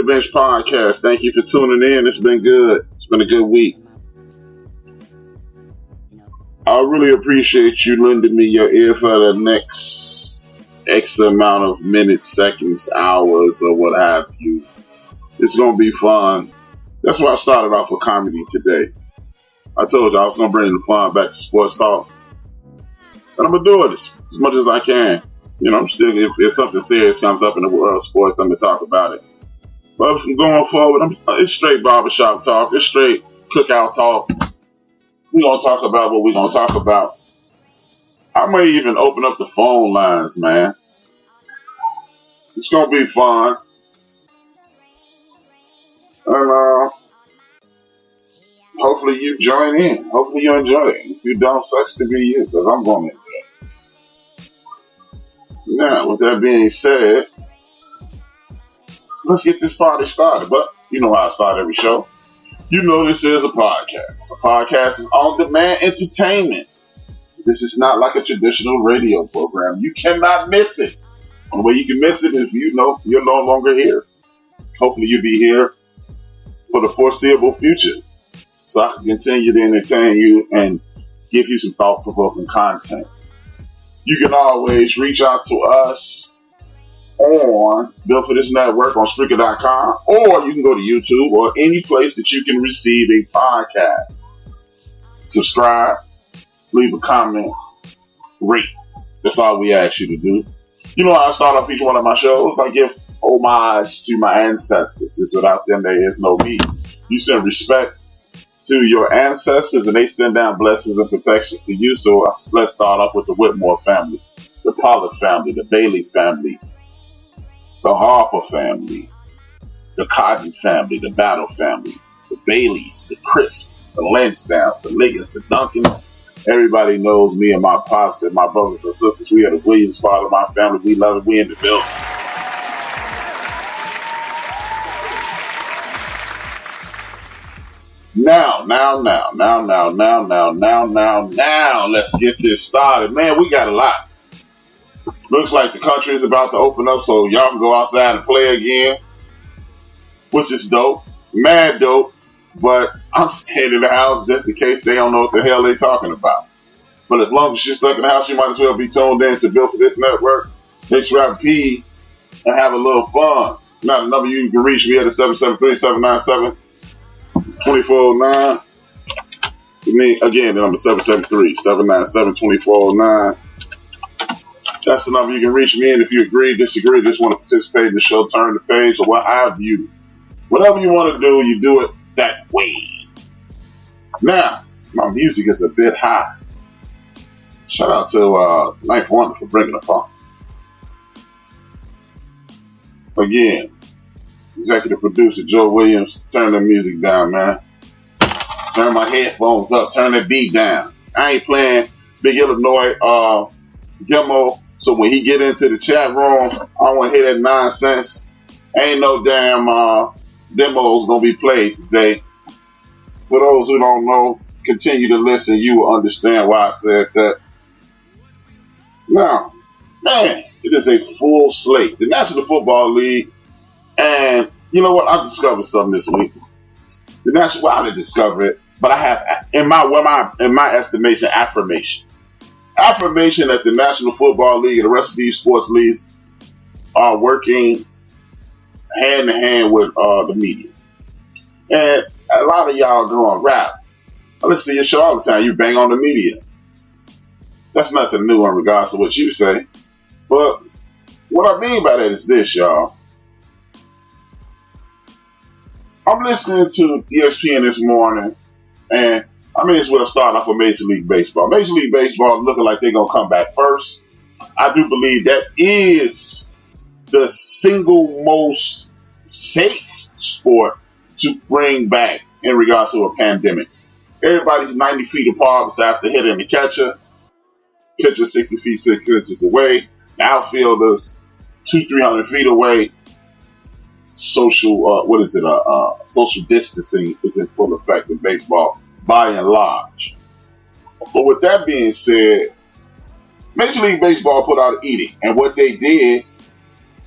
the Bench podcast. Thank you for tuning in. It's been good. It's been a good week. I really appreciate you lending me your ear for the next X amount of minutes, seconds, hours, or what have you. It's going to be fun. That's why I started off with comedy today. I told you I was going to bring the fun back to sports talk. And I'm going to do it as much as I can. You know, I'm still, if something serious comes up in the world of sports, I'm going to talk about it. But from going forward, it's straight barbershop talk. It's straight cookout talk. We're going to talk about what we're going to talk about. I may even open up the phone lines, man. It's going to be fun. And hopefully you join in. Hopefully you enjoy it. If you don't, sucks to be you, because I'm going to enjoy it. Now, with that being said, let's get this party started. But you know how I start every show. You know this is a podcast. A podcast is on-demand entertainment. This is not like a traditional radio program. You cannot miss it. The only way you can miss it is if you know you're no longer here. Hopefully you'll be here for the foreseeable future, so I can continue to entertain you and give you some thought-provoking content. You can always reach out to us on Built for This Network on Spreaker.com, or you can go to YouTube or any place that you can receive a podcast. Subscribe, leave a comment, rate. That's all we ask you to do. You know how I start off each one of my shows? I give homage to my ancestors. Because without them, there is no me. You send respect to your ancestors, and they send down blessings and protections to you. So let's start off with the Whitmore family, the Pollard family, the Bailey family, the Harper family, the Cotton family, the Battle family, the Baileys, the Crisp, the Lansdowns, the Liggins, the Duncans. Everybody knows me and my pops and my brothers and sisters. We are the Williams part of my family. We love it. We in the building. Now, let's get this started. Man, we got a lot. Looks like the country is about to open up, so y'all can go outside and play again, which is dope. Mad dope. But I'm staying in the house just in case they don't know what the hell they're talking about. But as long as you're stuck in the house, you might as well be tuned in to Built for This Network, HRap, and have a little fun. Now, the number you can reach me at is 773-797-2409. Again, the number 773-797-2409. That's the number you can reach me in if you agree, disagree, just want to participate in the show, turn the page, or what have you. Whatever you want to do, you do it that way. Now, my music is a bit high. Shout out to Knife Wonder for bringing it up. Again, executive producer Joe Williams, turn the music down, man. Turn my headphones up, turn the beat down. I ain't playing Big Illinois demo, so when he get into the chat room, I don't want to hear that nonsense. Ain't no damn demos gonna be played today. For those who don't know, continue to listen. You will understand why I said that. Now, man, it is a full slate. The National Football League, and you know what? I discovered something this week. The National, well, I didn't discover it, but I have, in my estimation, affirmation that the National Football League and the rest of these sports leagues are working hand in hand with the media. And a lot of y'all doing rap. I listen to your show all the time. You bang on the media. That's nothing new in regards to what you say. But what I mean by that is this, y'all. I'm listening to ESPN this morning, and I may as well start off with Major League Baseball. Major League Baseball looking like they're going to come back first. I do believe that is the single most safe sport to bring back in regards to a pandemic. Everybody's 90 feet apart besides the hitter and the catcher. Catcher 60 feet, 6 inches away. The outfielders 200-300 feet away. Social distancing is in full effect in baseball by and large. But with that being said, Major League Baseball put out an edict, and what they did,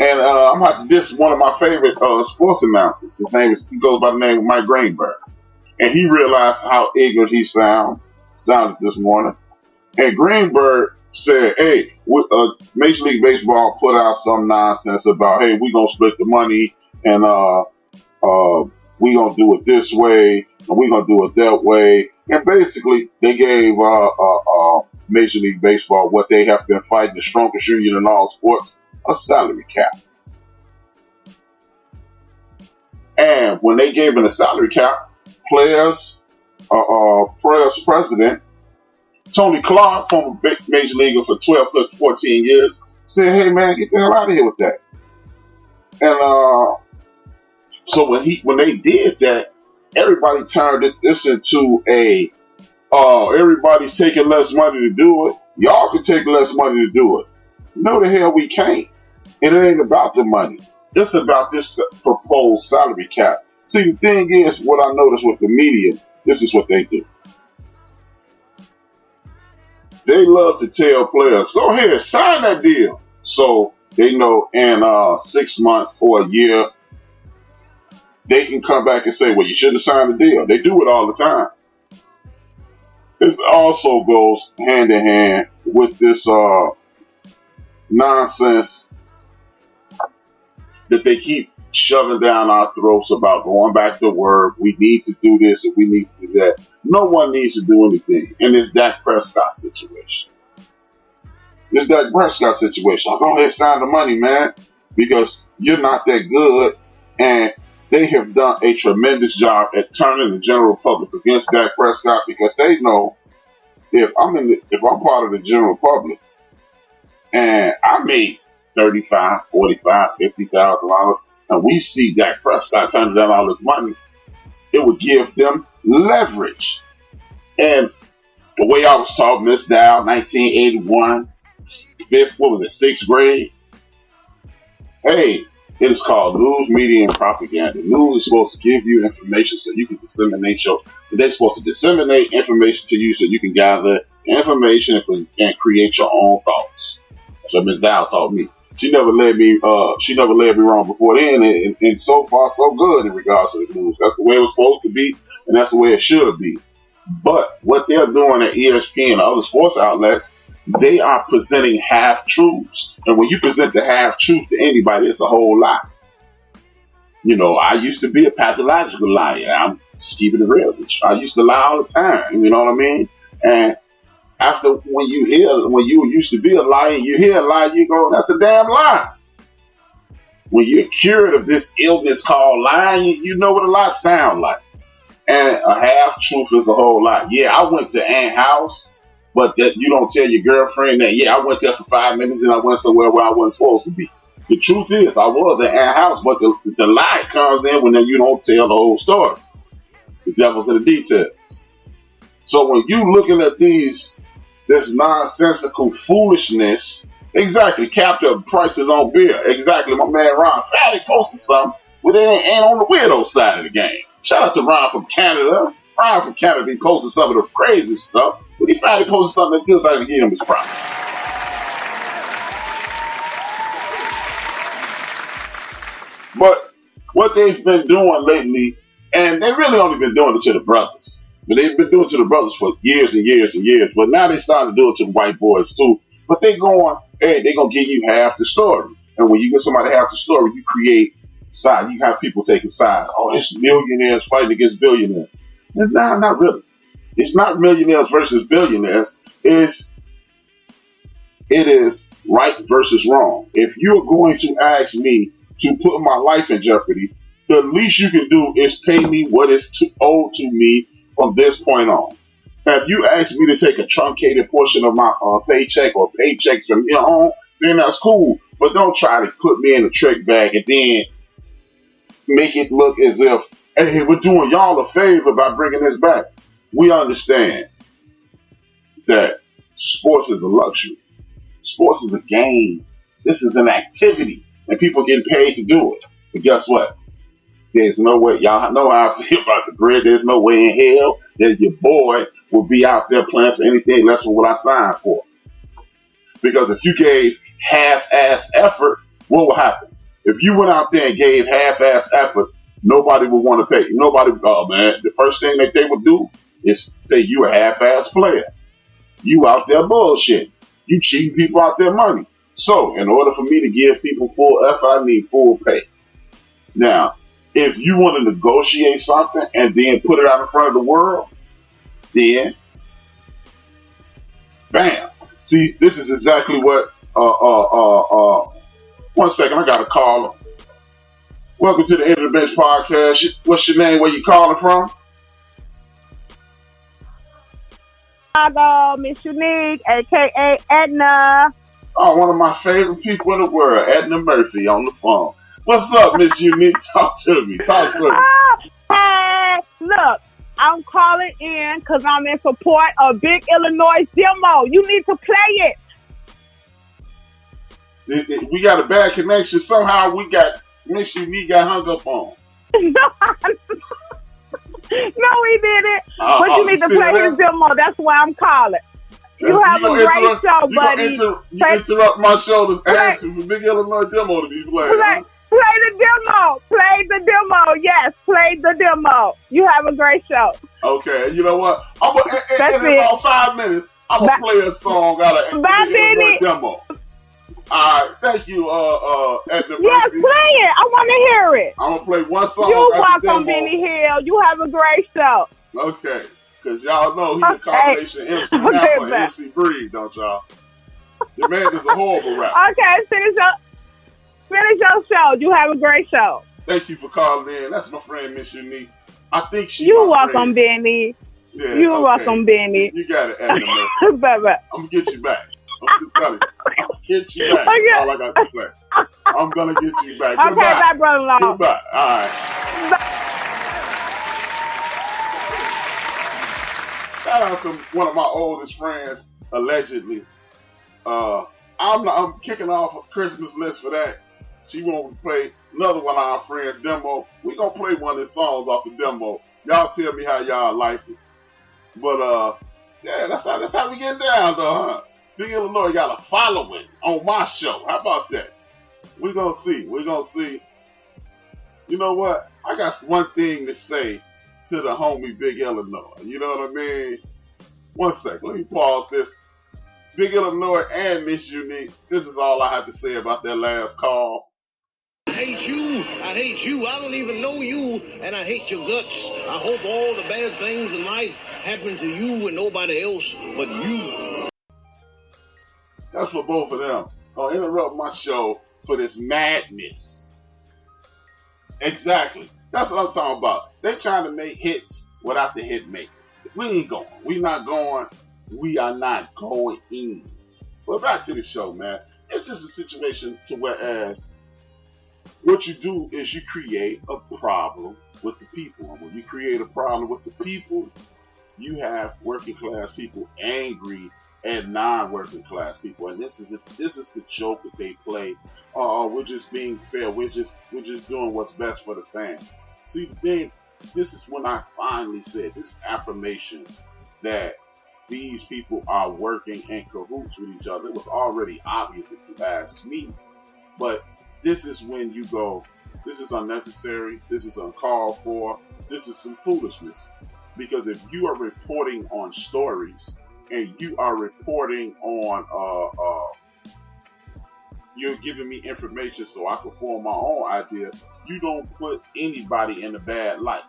And I'm about to diss one of my favorite sports announcers. He goes by the name of Mike Greenberg. And he realized how ignorant he sounded this morning. And Greenberg said, hey, Major League Baseball put out some nonsense about, hey, we're going to split the money and we're going to do it this way and we're going to do it that way. And basically, they gave Major League Baseball what they have been fighting, the strongest union in all sports, a salary cap. And when they gave him a salary cap, players president, Tony Clark, former major leaguer for 12, 14 years, said, hey man, get the hell out of here with that. And so when they did that, everybody turned this into everybody's taking less money to do it. Y'all can take less money to do it. No, the hell we can't. And it ain't about the money. It's about this proposed salary cap. See, the thing is, what I noticed with the media, this is what they do. They love to tell players, go ahead, sign that deal. So they know in 6 months or a year, they can come back and say, well, you shouldn't have signed the deal. They do it all the time. This also goes hand in hand with this nonsense that they keep shoving down our throats about going back to work. We need to do this and we need to do that. No one needs to do anything. And it's Dak Prescott situation. It's Dak Prescott situation. Go ahead and sign the money, man, because you're not that good. And they have done a tremendous job at turning the general public against Dak Prescott, because they know if I'm part of the general public and I make $35, $45, $50,000, and we see Dak Prescott turning down all this money, it would give them leverage. And the way I was taught, Miss Dow, 1981, sixth grade. Hey, it is called news, media, and propaganda. News is supposed to give you information so you can disseminate they're supposed to disseminate information to you so you can gather information and create your own thoughts. That's what Miss Dow taught me. She never led me wrong before then, and so far so good in regards to the news. That's the way it was supposed to be, and that's the way it should be. But what they're doing at ESPN and other sports outlets, they are presenting half-truths. And when you present the half-truth to anybody, it's a whole lie. You know, I used to be a pathological liar. I'm just keeping it real. I used to lie all the time. You know what I mean? And after when you used to be a liar, you hear a lie, you go, that's a damn lie. When you're cured of this illness called lying, you know what a lie sounds like. And a half-truth is a whole lie. Yeah, I went to Ant's house, but that you don't tell your girlfriend that, yeah, I went there for 5 minutes and I went somewhere where I wasn't supposed to be. The truth is, I was at Ant's house, but the lie comes in when you don't tell the whole story. The devil's in the details. So when you looking at this nonsensical foolishness, exactly, capped up prices on beer. Exactly, my man Ron Fatty posted something, but it ain't on the weirdo side of the game. Shout out to Ron from Canada. Ron from Canada, he posted some of the crazy stuff, but he finally posted something that still started to give him his props. But what they've been doing lately, and they've really only been doing it to the brothers, but they've been doing it to the brothers for years and years and years, but now they starting to do it to the white boys too. But they're going to give you half the story. And when you get somebody half the story, you create sides. You have people taking sides. Oh, it's millionaires fighting against billionaires. No, not really. It's not millionaires versus billionaires. It is right versus wrong. If you're going to ask me to put my life in jeopardy, the least you can do is pay me what is owed to me from this point on. Now, if you ask me to take a truncated portion of my paycheck or paychecks from here on, then that's cool. But don't try to put me in a trick bag and then make it look as if, hey, we're doing y'all a favor by bringing this back. We understand that sports is a luxury. Sports is a game. This is an activity, and people getting paid to do it. But guess what? There's no way. Y'all know how I feel about the bread. There's no way in hell that your boy will be out there playing for anything less than what I signed for. Because if you gave half-ass effort, what will happen? If you went out there and gave half-ass effort, nobody would want to pay. Nobody, oh man, the first thing that they would do is say you a half-ass player. You out there bullshit. You cheating people out their money. So, in order for me to give people full effort, I need full pay. Now, if you want to negotiate something and then put it out in front of the world, then, bam. See, this is exactly what, one second, I got a caller. Welcome to the End of the Bench podcast. What's your name? Where you calling from? Chicago, Miss Unique, a.k.a. Edna. Oh, one of my favorite people in the world, Edna Murphy, on the phone. What's up, Miss Unique? Talk to me. Hey, look, I'm calling in because I'm in support of Big Illinois demo. You need to play it. We got a bad connection. Somehow we got Miss Unique got hung up on. No, he didn't. But you need to play his demo. That's why I'm calling. You have a great show, buddy. You interrupt my show to ask you for Big Illinois demo to be played. Play the demo. Play the demo. Yes, play the demo. You have a great show. Okay, you know what? In about 5 minutes, I'm going to play a song out of Big Illinois demo. All right, thank you, Edna Murphy. Yes, play it. I want to hear it. I'm going to play one song. You're welcome, Benny Hill. You have a great show. Okay, because y'all know he's a combination MC Hammer and MC Breed, don't y'all? The man is a horrible rapper. Okay, finish your show. You have a great show. Thank you for calling in. That's my friend, Miss Unique. I think she's You're welcome, Benny. Yeah, You're welcome, Benny. You got it, Edna Murphy. Bye-bye. I'm going to get you back. I'm telling you. I'm going to get you back. That's all I got to say. I'm going to get you back. Okay, Goodbye. bye, brother-in-law. Goodbye. All right. Bye. Shout out to one of my oldest friends, allegedly. I'm kicking off a Christmas list for that. She won't play another one of our friends' demo. We gonna play one of his songs off the demo. Y'all tell me how y'all like it. But yeah, that's how we get down though, huh? Big Illinois got a following on my show. How about that? We gonna see. You know what? I got one thing to say to the homie Big Illinois. You know what I mean? One second. Let me pause this. Big Illinois and Miss Unique. This is all I have to say about that last call. I hate you. I hate you. I don't even know you, and I hate your guts. I hope all the bad things in life happen to you and nobody else but you. That's for both of them. I'll interrupt my show for this madness. Exactly. That's what I'm talking about. They trying to make hits without the hit maker. We ain't going. We not going. We are not going in. But back to the show, man. It's just a situation to whereas what you do is you create a problem with the people. And when you create a problem with the people, you have working class people angry at non-working class people. And this is the joke that they play. We're just being fair. We're just doing what's best for the fans. See, the thing, this is when I finally said this affirmation that these people are working in cahoots with each other. It was already obvious if you ask me, but this is when you go, this is unnecessary, this is uncalled for, this is some foolishness. Because if you are reporting on stories and you are reporting on, you're giving me information so I can form my own idea, you don't put anybody in a bad light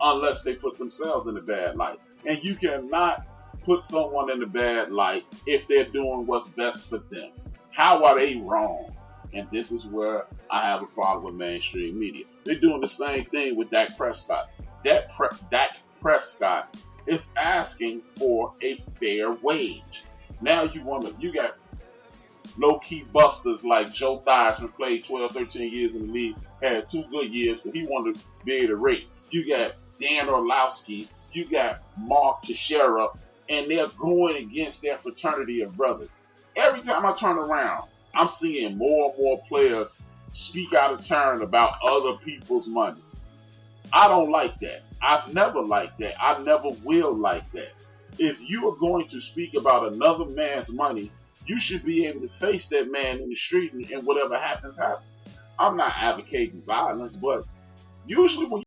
unless they put themselves in a bad light. And you cannot put someone in a bad light if they're doing what's best for them. How are they wrong? And this is where I have a problem with mainstream media. They're doing the same thing with Dak Prescott. Dak Prescott is asking for a fair wage. Now you got low-key busters like Joe Theismann, played 12, 13 years in the league, had 2 good years, but he wanted to be able to rate. You got Dan Orlowski, you got Mark Teixeira, and they're going against their fraternity of brothers. Every time I turn around, I'm seeing more and more players speak out of turn about other people's money. I don't like that. I've never liked that. I never will like that. If you are going to speak about another man's money, you should be able to face that man in the street and whatever happens, happens. I'm not advocating violence, but usually when